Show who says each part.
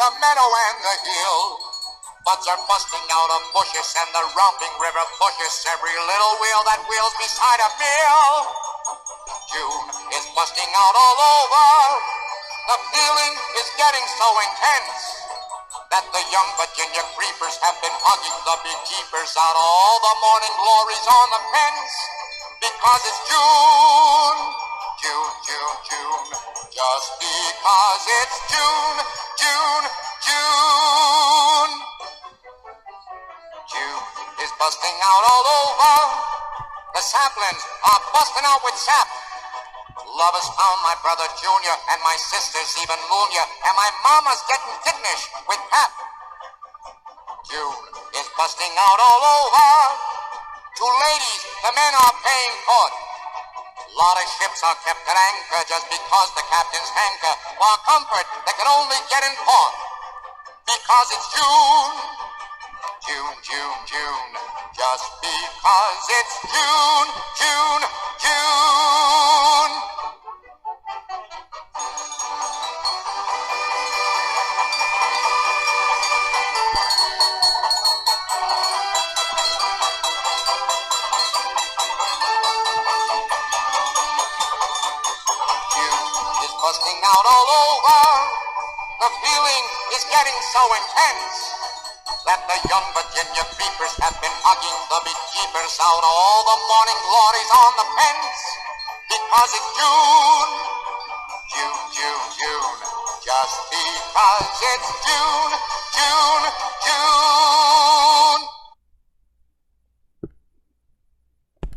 Speaker 1: the meadow and the hill. Buds are busting out of bushes and the romping river pushes every little wheel that wheels beside a mill. June is busting out all over. The feeling is getting so intense that the young Virginia creepers have been hugging the beekeepers out all the morning glories on the fence. Because it's June, June, June, June. Just because it's June, June, June. June is busting out all over. The saplings are busting out with sap. Love has found my brother Junior, and my sisters even Munya, and my mama's getting kittenish with pap. June is busting out all over. To ladies, the men are paying court. A lot of ships are kept at anchor just because the captains hanker for comfort they can only get in port. Because it's June, June, June, June. Just because it's June, June, June. Busting out all over. The feeling is getting so intense that the young Virginia creepers have been hugging the beekeepers out all the morning glories on the fence. Because it's June, June, June, June. Just because it's June, June, June.